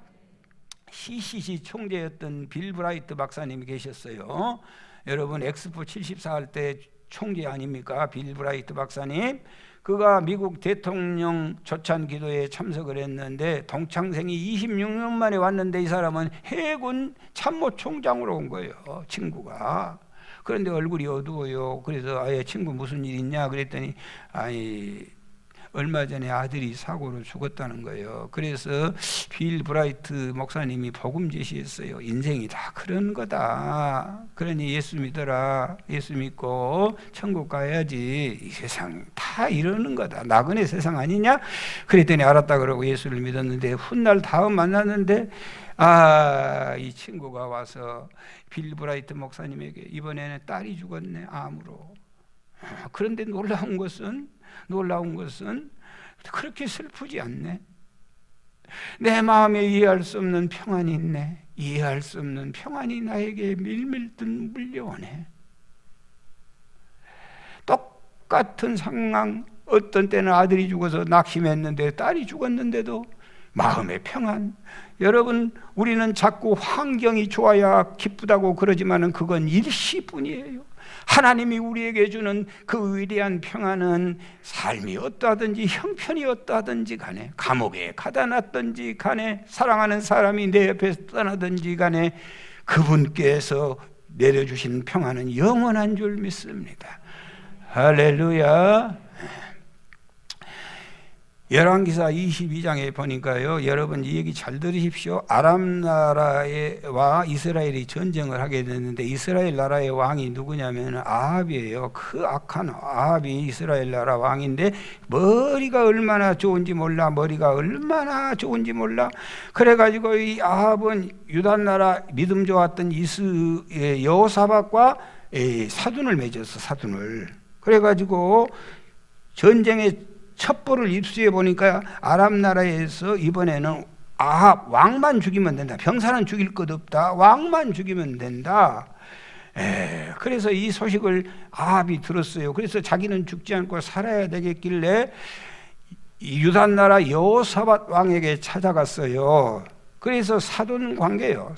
Speaker 1: CCC 총재였던 빌 브라이트 박사님이 계셨어요. 여러분 엑스포 74 할 때 총재 아닙니까? 빌 브라이트 박사님. 그가 미국 대통령 조찬 기도에 참석을 했는데 동창생이 26년 만에 왔는데 이 사람은 해군 참모총장으로 온 거예요. 친구가. 그런데 얼굴이 어두워요. 그래서 아예 친구 무슨 일 있냐 그랬더니 아니 얼마 전에 아들이 사고로 죽었다는 거예요. 그래서 빌 브라이트 목사님이 복음 제시했어요. 인생이 다 그런 거다. 그러니 예수 믿어라. 예수 믿고 천국 가야지. 이 세상 다 이러는 거다. 나그네 세상 아니냐? 그랬더니 알았다 그러고 예수를 믿었는데 훗날 다음 만났는데 이 친구가 와서 빌 브라이트 목사님에게 이번에는 딸이 죽었네. 암으로. 그런데 놀라운 것은 그렇게 슬프지 않네. 내 마음에 이해할 수 없는 평안이 있네. 이해할 수 없는 평안이 나에게 밀밀듯 물려오네. 똑같은 상황, 어떤 때는 아들이 죽어서 낙심했는데 딸이 죽었는데도 마음의 평안. 여러분 우리는 자꾸 환경이 좋아야 기쁘다고 그러지만은 그건 일시뿐이에요. 하나님이 우리에게 주는 그 위대한 평안은 삶이 어떠하든지 형편이 어떠하든지 간에 감옥에 가다 놨든지 간에 사랑하는 사람이 내 옆에서 떠나든지 간에 그분께서 내려주신 평안은 영원한 줄 믿습니다. 할렐루야. 열왕기사 22장에 보니까요, 여러분 이 얘기 잘 들으십시오. 아람 나라와 이스라엘이 전쟁을 하게 됐는데 이스라엘 나라의 왕이 누구냐면 아합이에요. 그 악한 아합이 이스라엘 나라 왕인데 머리가 얼마나 좋은지 몰라. 그래가지고 이 아합은 유다 나라 믿음 좋았던 여호사밧과 사돈을 맺었어. 사돈을. 그래가지고 전쟁에 첩보를 입수해 보니까 아람 나라에서 이번에는 아합 왕만 죽이면 된다. 병사는 죽일 것 없다. 왕만 죽이면 된다. 그래서 이 소식을 아합이 들었어요. 그래서 자기는 죽지 않고 살아야 되겠길래 유다 나라 여호사밧 왕에게 찾아갔어요. 그래서 사돈 관계예요.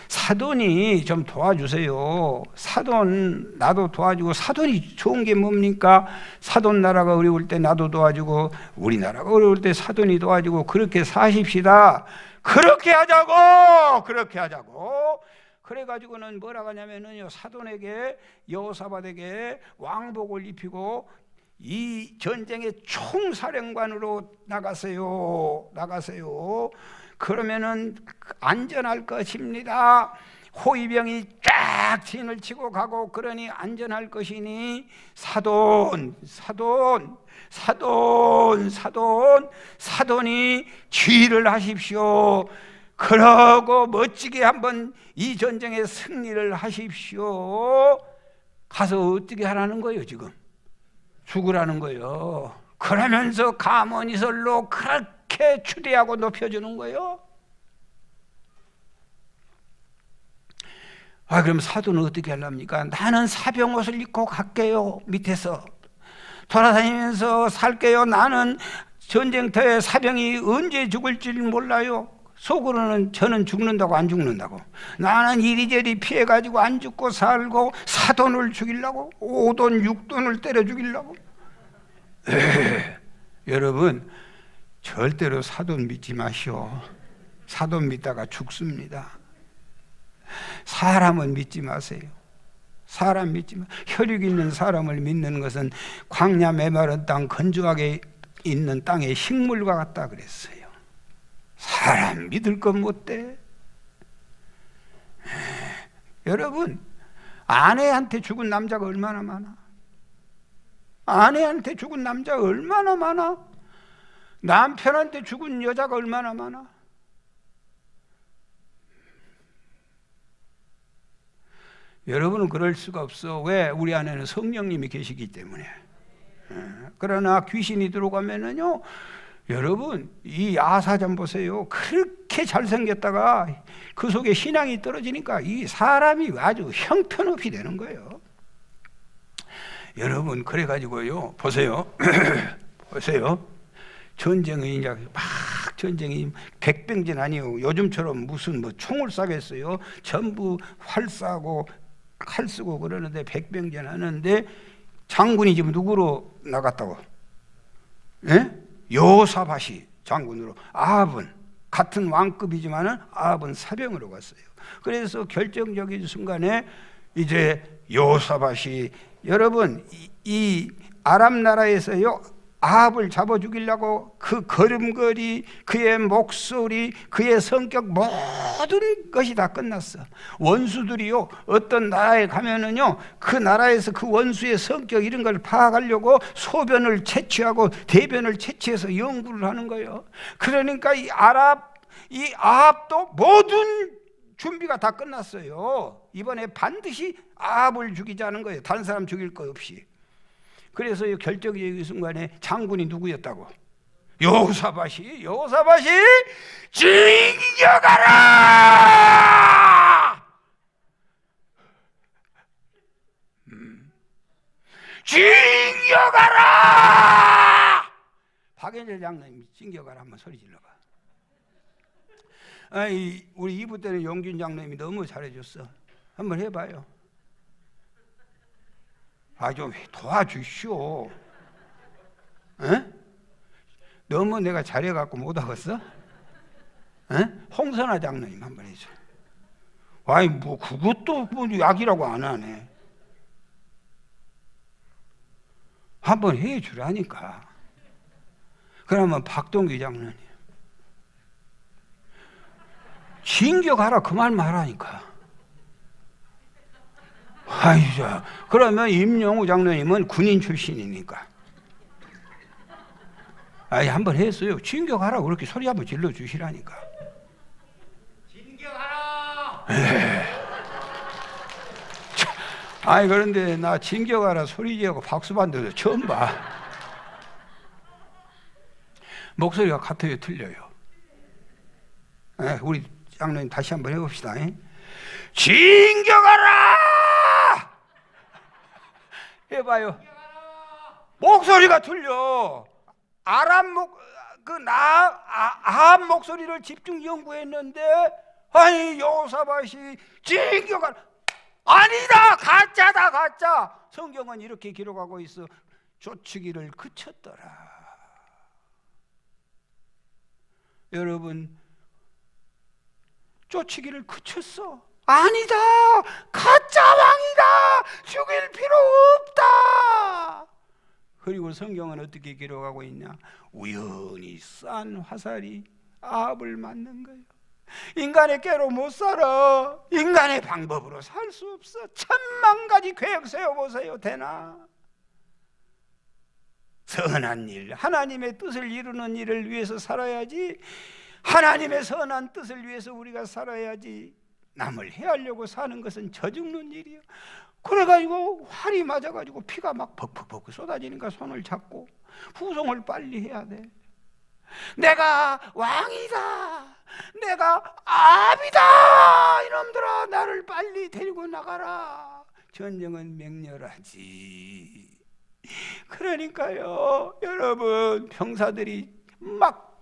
Speaker 1: 사돈이 좀 도와주세요. 사돈 나도 도와주고. 사돈이 좋은 게 뭡니까? 사돈 나라가 어려울 때 나도 도와주고 우리나라가 어려울 때 사돈이 도와주고 그렇게 사십시다. 그렇게 하자고. 그래가지고는 뭐라고 하냐면은요, 사돈에게 여호사밧에게 왕복을 입히고 이 전쟁의 총사령관으로 나가세요. 그러면은 안전할 것입니다. 호위병이 쫙 진을 치고 가고 그러니 안전할 것이니 사돈이 지휘를 하십시오. 그러고 멋지게 한번 이 전쟁에 승리를 하십시오. 가서 어떻게 하라는 거예요? 지금 죽으라는 거예요. 그러면서 가문이설로 그렇게 추대하고 높여주는 거예요. 그럼 사돈은 어떻게 하랍니까? 나는 사병 옷을 입고 갈게요. 밑에서 돌아다니면서 살게요. 나는 전쟁터에 사병이 언제 죽을지 몰라요. 속으로는 저는 죽는다고 안 죽는다고. 나는 이리저리 피해가지고 안 죽고 살고 사돈을 죽이려고 5돈 6돈을 때려 죽이려고. 여러분 절대로 사돈 믿지 마시오. 사돈 믿다가 죽습니다. 사람은 믿지 마세요. 사람 믿지만 혈육 있는 사람을 믿는 것은 광야 메마른 땅 건조하게 있는 땅의 식물과 같다 그랬어요. 사람 믿을 것 못돼. 여러분, 아내한테 죽은 남자가 얼마나 많아? 아내한테 죽은 남자가 얼마나 많아? 남편한테 죽은 여자가 얼마나 많아? 여러분은 그럴 수가 없어. 왜? 우리 안에는 성령님이 계시기 때문에. 그러나 귀신이 들어가면은요, 여러분, 이 아사전 보세요. 그렇게 잘생겼다가 그 속에 신앙이 떨어지니까 이 사람이 아주 형편없이 되는 거예요. 여러분, 그래가지고요, 보세요. 보세요. 전쟁이 이제 막 전쟁이 백병전 아니에요. 요즘처럼 무슨 뭐 총을 쏴겠어요. 전부 활 쏴고 칼 쓰고 그러는데 백병전 하는데 장군이 지금 누구로 나갔다고? 예? 여호사밧이 장군으로. 아합은 같은 왕급이지만은 아합은 사병으로 갔어요. 그래서 결정적인 순간에 이제 여호사밧이 여러분 이 아람 나라에서요 아합을 잡아 죽이려고 그 걸음걸이, 그의 목소리, 그의 성격 모든 것이 다 끝났어. 원수들이요 어떤 나라에 가면은요 그 나라에서 그 원수의 성격 이런 걸 파악하려고 소변을 채취하고 대변을 채취해서 연구를 하는 거예요. 그러니까 이 아합도 모든 준비가 다 끝났어요. 이번에 반드시 아합을 죽이자는 거예요. 다른 사람 죽일 거 없이. 그래서 이 결정적인 순간에 장군이 누구였다고? 여호사밧이 징겨가라! 징겨가라! 박연일 장로님 징겨가라 한번 소리 질러봐. 아이, 우리 2부 때는 용균 장로님이 너무 잘해줬어. 한번 해봐요. 좀 도와주시오. 에? 너무 내가 잘해갖고 못하겠어? 에? 홍선아 장로님 한번 해줘. 아이 뭐 그것도 뭐 약이라고 안 하네. 한번 해주라니까. 그러면 박동기 장로님 징격하라 그 말 말하니까. 아이자, 그러면 임영우 장로님은 군인 출신이니까. 아이, 한번 했어요. 진격하라 그렇게 소리 한번 질러 주시라니까. 진격하라! 아이, 그런데 나 진격하라 소리 지르고 박수 받는 데도 처음 봐. 목소리가 같아요, 틀려요? 우리 장로님 다시 한번 해봅시다. 진격하라! 해봐요. 목소리가 틀려. 아합 목소리를 집중 연구했는데, 아니 여호사밧이 진격하라. 아니다, 가짜다, 가짜. 성경은 이렇게 기록하고 있어. 쫓기를 그쳤더라. 여러분, 쫓기를 그쳤어. 아니다, 가짜 왕이다, 죽일 필요 없다. 그리고 성경은 어떻게 기록하고 있냐? 우연히 싼 화살이 아합을 맞는 거예요. 인간의 깨로 못 살아. 인간의 방법으로 살 수 없어. 1000만 가지 계획 세워보세요. 되나? 선한 일, 하나님의 뜻을 이루는 일을 위해서 살아야지. 하나님의 선한 뜻을 위해서 우리가 살아야지. 남을 해하려고 사는 것은 저 죽는 일이에요. 그래가지고 활이 맞아가지고 피가 막 벅벅벅 쏟아지니까 손을 잡고 후송을 빨리 해야 돼. 내가 왕이다, 내가 아비다, 이놈들아 나를 빨리 데리고 나가라. 전쟁은 맹렬하지. 그러니까요, 여러분, 병사들이 막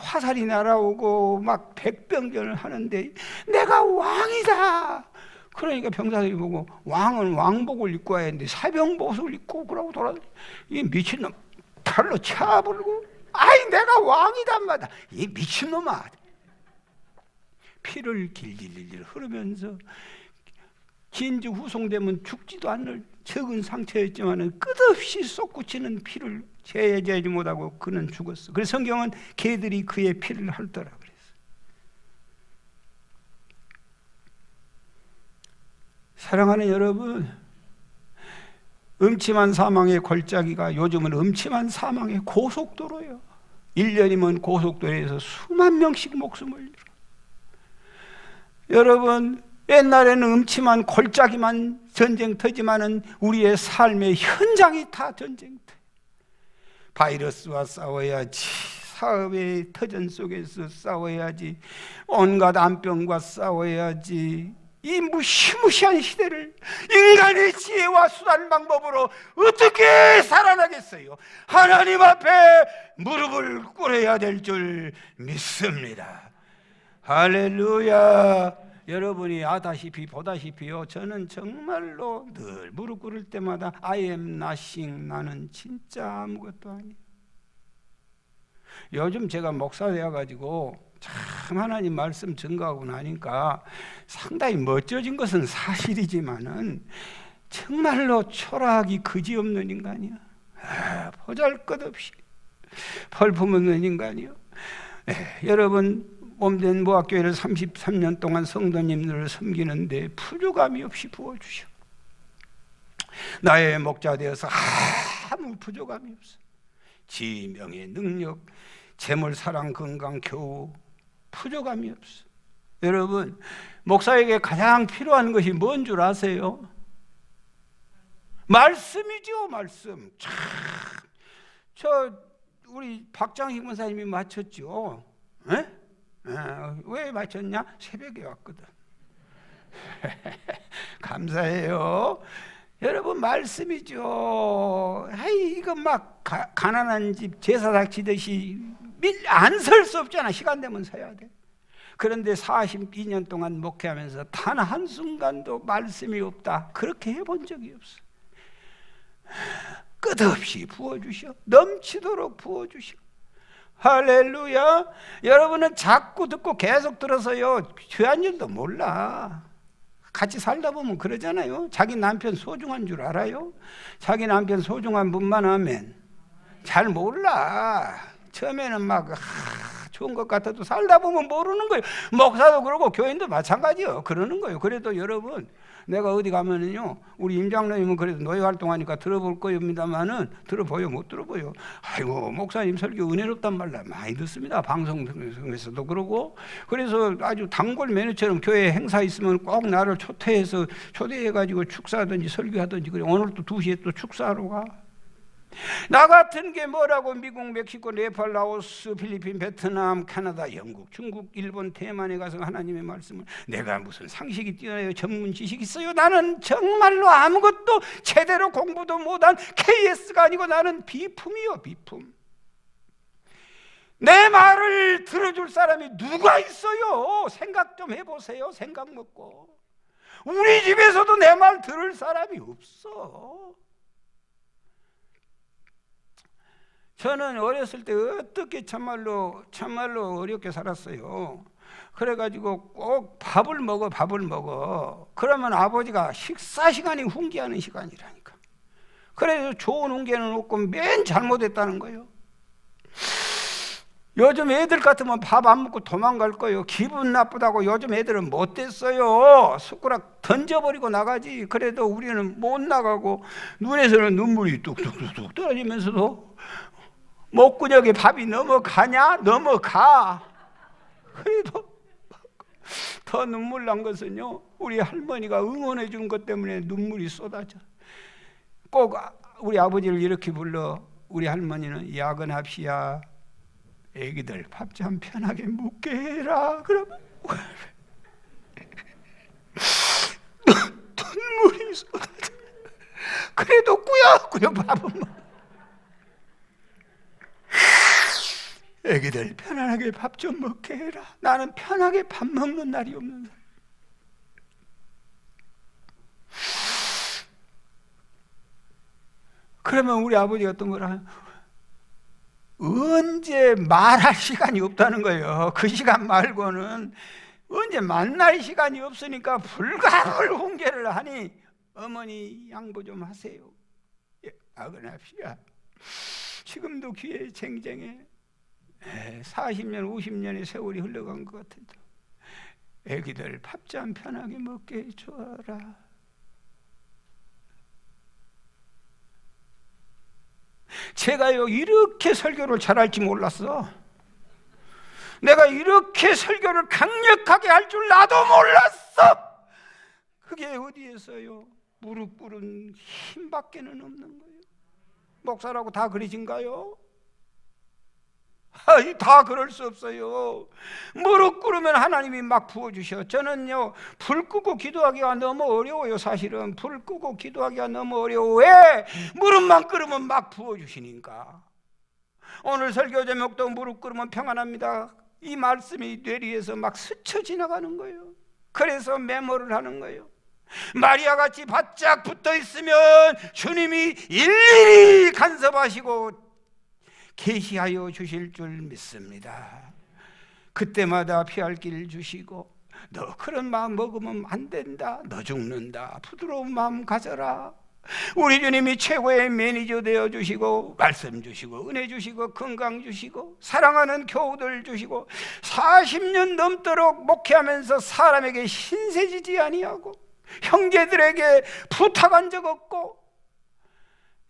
Speaker 1: 화살이 날아오고 막 백병전을 하는데 내가 왕이다. 그러니까 병사들이 보고 왕은 왕복을 입고 와야 하는데 사병복을 입고 그러고 돌아다니. 이 미친놈 칼로 차버리고, 아이 내가 왕이단 말이야. 이 미친놈아. 피를 길길길 흐르면서 진주 후송되면 죽지도 않을 적은 상처였지만 끝없이 솟구치는 피를 제재하지 못하고 그는 죽었어. 그래서 성경은 개들이 그의 피를 핥더라 그랬어. 사랑하는 여러분, 음침한 사망의 골짜기가 요즘은 음침한 사망의 고속도로예요. 1년이면 고속도로에서 수만 명씩 목숨을 잃어. 여러분, 옛날에는 음침한 골짜기만 전쟁터지만은 우리의 삶의 현장이 다 전쟁터. 바이러스와 싸워야지, 사업의 터전 속에서 싸워야지, 온갖 암병과 싸워야지. 이 무시무시한 시대를 인간의 지혜와 수단 방법으로 어떻게 살아나겠어요? 하나님 앞에 무릎을 꿇어야 될 줄 믿습니다. 할렐루야. 여러분이 아다시피 보다시피요, 저는 정말로 늘 무릎 꿇을 때마다 I am nothing, 나는 진짜 아무것도 아니에요. 요즘 제가 목사 되어가지고 참 하나님 말씀 증거하고 나니까 상당히 멋져진 것은 사실이지만은 정말로 초라하기 그지없는 인간이야. 보잘것없이 펄품없는 인간이요. 여러분, 몸된 모학교회를 33년 동안 성도님들을 섬기는데 부족함이 없이 부어주셔. 나의 목자 되어서 아무 부족함이 없어. 지명의 능력, 재물, 사랑, 건강, 교우, 부족함이 없어. 여러분, 목사에게 가장 필요한 것이 뭔 줄 아세요? 말씀이죠, 말씀. 참, 우리 박장희 권사님이 맞췄죠. 왜 맞췄냐? 새벽에 왔거든. 감사해요. 여러분, 말씀이죠. 이거 막 가난한 집 제사 닥치듯이 안 설 수 없잖아. 시간 되면 서야 돼. 그런데 42년 동안 목회하면서 단 한순간도 말씀이 없다, 그렇게 해본 적이 없어. 끝없이 부어주셔. 넘치도록 부어주셔. 할렐루야. 여러분은 자꾸 듣고 계속 들어서요, 죄한 일도 몰라. 같이 살다 보면 그러잖아요. 자기 남편 소중한 줄 알아요? 자기 남편 소중한 분만 하면 잘 몰라. 처음에는 막 좋은 것 같아도 살다 보면 모르는 거예요. 목사도 그러고 교인도 마찬가지요. 그러는 거예요. 그래도 여러분, 내가 어디 가면은요, 우리 임장로님은 그래도 노예 활동하니까 들어볼 거입니다만은 들어보여 못 들어보여. 아이고, 목사님 설교 은혜롭단 말라 많이 듣습니다. 방송에서도 그러고. 그래서 아주 단골 메뉴처럼 교회 행사 있으면 꼭 나를 초대해가지고 축사하든지 설교하든지. 그래, 오늘 또 2시에 또 축사하러 가. 나 같은 게 뭐라고 미국, 멕시코, 네팔, 라오스, 필리핀, 베트남, 캐나다, 영국, 중국, 일본, 대만에 가서 하나님의 말씀을, 내가 무슨 상식이 뛰어나요? 전문 지식이 있어요? 나는 정말로 아무것도 제대로 공부도 못한 KS가 아니고 나는 비품이요, 비품. 내 말을 들어줄 사람이 누가 있어요? 생각 좀 해보세요. 생각 먹고. 우리 집에서도 내 말 들을 사람이 없어. 저는 어렸을 때 어떻게 참말로 어렵게 살았어요. 그래가지고 꼭 밥을 먹어. 그러면 아버지가 식사 시간이 훈계하는 시간이라니까. 그래서 좋은 훈계는 없고 맨 잘못했다는 거예요. 요즘 애들 같으면 밥 안 먹고 도망갈 거예요. 기분 나쁘다고 요즘 애들은 못 됐어요. 숟가락 던져버리고 나가지. 그래도 우리는 못 나가고 눈에서는 눈물이 뚝뚝뚝뚝 떨어지면서도 목구멍에 밥이 넘어가냐? 넘어가. 그래도 더 눈물 난 것은요, 우리 할머니가 응원해 준 것 때문에 눈물이 쏟아져. 꼭 우리 아버지를 이렇게 불러. 우리 할머니는 야근합시야. 애기들 밥 좀 편하게 먹게 해라. 그러면 눈물이 쏟아져. 그래도 꾸역꾸역 밥은 먹어. 애기들 편안하게 밥 좀 먹게 해라. 나는 편하게 밥 먹는 날이 없는 사람. 그러면 우리 아버지가 어떤 거라, 언제 말할 시간이 없다는 거예요. 그 시간 말고는 언제 만날 시간이 없으니까 불가불공개를 하니 어머니 양보 좀 하세요. 예, 아그나피야 지금도 귀에 쟁쟁해. 40년 50년의 세월이 흘러간 것 같은데 애기들 밥잠 편하게 먹게 해줘라. 제가요 이렇게 설교를 잘할지 몰랐어. 내가 이렇게 설교를 강력하게 할 줄 나도 몰랐어. 그게 어디에서요? 무릎 꿇은 힘밖에는 없는 거예요. 목사라고 다 그러신가요? 다 그럴 수 없어요. 무릎 꿇으면 하나님이 막 부어주셔. 저는요 불 끄고 기도하기가 너무 어려워요. 사실은 불 끄고 기도하기가 너무 어려워. 왜? 무릎만 꿇으면 막 부어주시니까. 오늘 설교 제목도 무릎 꿇으면 평안합니다. 이 말씀이 뇌리에서 막 스쳐 지나가는 거예요. 그래서 메모를 하는 거예요. 마리아같이 바짝 붙어 있으면 주님이 일일이 간섭하시고 계시하여 주실 줄 믿습니다. 그때마다 피할 길 주시고 너 그런 마음 먹으면 안 된다. 너 죽는다. 부드러운 마음 가져라. 우리 주님이 최고의 매니저 되어주시고 말씀 주시고 은혜 주시고 건강 주시고 사랑하는 교우들 주시고 40년 넘도록 목회하면서 사람에게 신세지지 아니하고 형제들에게 부탁한 적 없고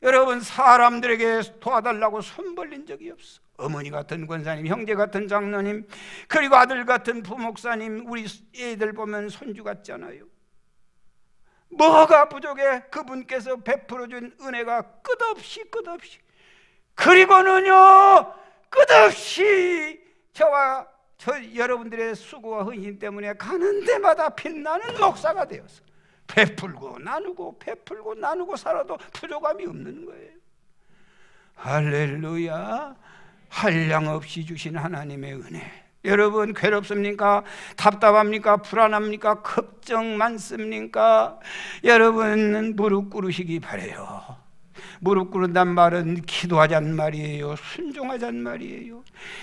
Speaker 1: 여러분 사람들에게 도와달라고 손 벌린 적이 없어. 어머니 같은 권사님, 형제 같은 장로님, 그리고 아들 같은 부목사님, 우리 애들 보면 손주 같잖아요. 뭐가 부족해? 그분께서 베풀어준 은혜가 끝없이 그리고는요 끝없이 저와 여러분들의 수고와 헌신 때문에 가는 데마다 빛나는 목사가 되어서 베풀고 나누고 살아도 부족함이 없는 거예요. 할렐루야. 한량 없이 주신 하나님의 은혜. 여러분 괴롭습니까? 답답합니까? 불안합니까? 걱정 많습니까? 여러분 무릎 꿇으시기 바래요. 무릎 꿇는단 말은 기도하자는 말이에요. 순종하자는 말이에요.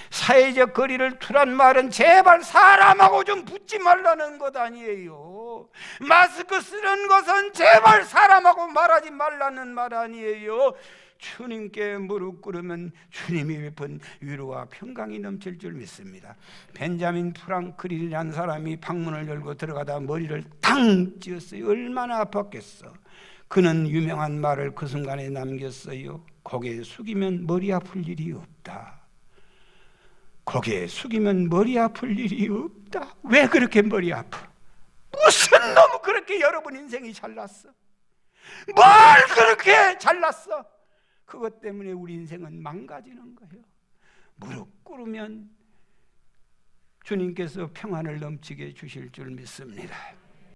Speaker 1: 사회적 거리를 두란 말은 제발 사람하고 좀 붙지 말라는 것 아니에요. 마스크 쓰는 것은 제발 사람하고 말하지 말라는 말 아니에요. 주님께 무릎 꿇으면 주님이 베푼 위로와 평강이 넘칠 줄 믿습니다. 벤자민 프랑클린이라는 사람이 방문을 열고 들어가다 머리를 탕 찧었어요. 얼마나 아팠겠어. 그는 유명한 말을 그 순간에 남겼어요. 고개 숙이면 머리 아플 일이 없다. 고개 숙이면 머리 아플 일이 없다. 왜 그렇게 머리 아파? 무슨 놈 그렇게 여러분 인생이 잘났어? 뭘 그렇게 잘났어? 그것 때문에 우리 인생은 망가지는 거예요. 무릎 꿇으면 주님께서 평안을 넘치게 주실 줄 믿습니다.